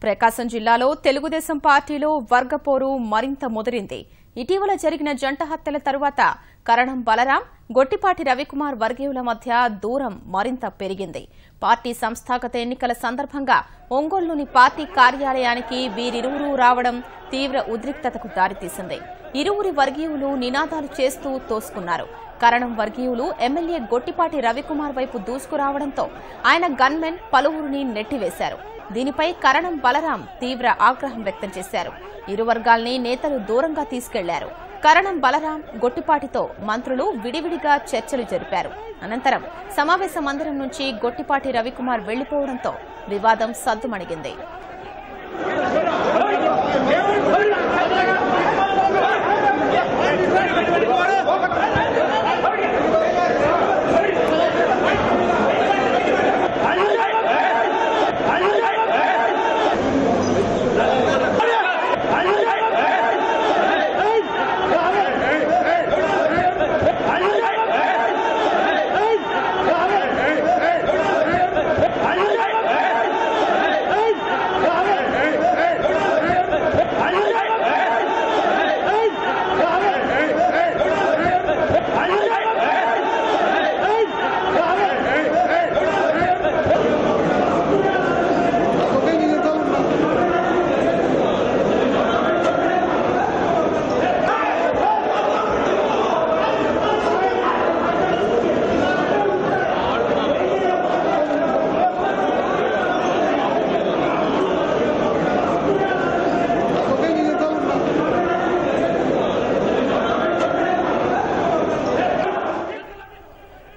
ప్రకాశం జిల్లాలో తెలుగుదేశం పార్టీలో వర్గపోరు మరింత ముదిరింది. ఇటీవల జరిగిన జంట హత్యల తరువాత కరణం బలరాం, గొట్టిపాటి రవికుమార్ వర్గీయుల మధ్య దూరం మరింత పెరిగింది. పార్టీ సంస్థాగత ఎన్నికల సందర్భంగా ఒంగోలులోని పార్టీ కార్యాలయానికి వీరిరువురు రావడం తీవ్ర ఉద్రిక్తతకు దారితీసింది. ఇరువురి వర్గీయులు నినాదాలు చేస్తూ తోసుకున్నారు. కరణం వర్గీయులు ఎమ్మెల్యే గొట్టిపాటి రవికుమార్ వైపు దూసుకురావడంతో ఆయన గన్మెన్ పలువురిని నెట్టివేశారు. దీనిపై కరణం బలరాం తీవ్ర ఆగ్రహం వ్యక్తం చేశారు. ఇరు వర్గాల్ని నేతలు దూరంగా తీసుకెళ్లారు. కరణం బలరాం, గొట్టిపాటితో మంత్రులు విడివిడిగా చర్చలు జరిపారు. అనంతరం సమావేశ మందిరం నుంచి గొట్టిపాటి రవికుమార్ వెళ్లిపోవడంతో వివాదం సద్దుమణిగింది.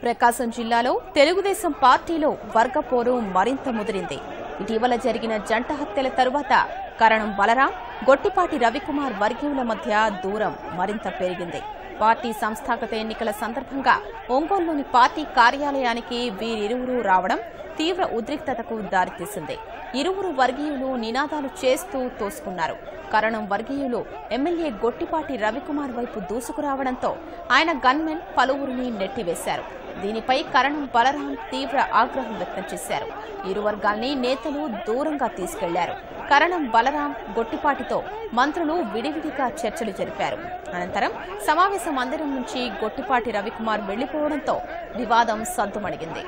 ప్రకాశం జిల్లాలో తెలుగుదేశం పార్టీలో వర్గపోరు మరింత ముదిరింది. ఇటీవల జరిగిన జంట హత్యల తరువాత కరణం బలరాం, గొట్టిపాటి రవికుమార్ వర్గీయుల మధ్య దూరం మరింత పెరిగింది. పార్టీ సంస్థాగత ఎన్నికల సందర్భంగా ఒంగోలులోని పార్టీ కార్యాలయానికి వీరిరువురు రావడం తీవ్ర ఉద్రిక్తతకు దారితీసింది. ఇరువురు వర్గీయులు నినాదాలు చేస్తూ తోసుకున్నారు. కరణం వర్గీయులు ఎమ్మెల్యే గొట్టిపాటి రవికుమార్ వైపు దూసుకురావడంతో ఆయన గన్మెన్ పలువురిని నెట్టివేశారు. దీనిపై కరణం బలరాం తీవ్ర ఆగ్రహం వ్యక్తం చేశారు. ఇరు వర్గాల్ని నేతలు దూరంగా తీసుకెళ్లారు. కరణం బలరాం, గొట్టిపాటితో మంత్రులు విడివిడిగా చర్చలు జరిపారు. అనంతరం సమావేశ మందిరం నుంచి గొట్టిపాటి రవికుమార్ వెళ్లిపోవడంతో వివాదం సద్దుమణిగింది.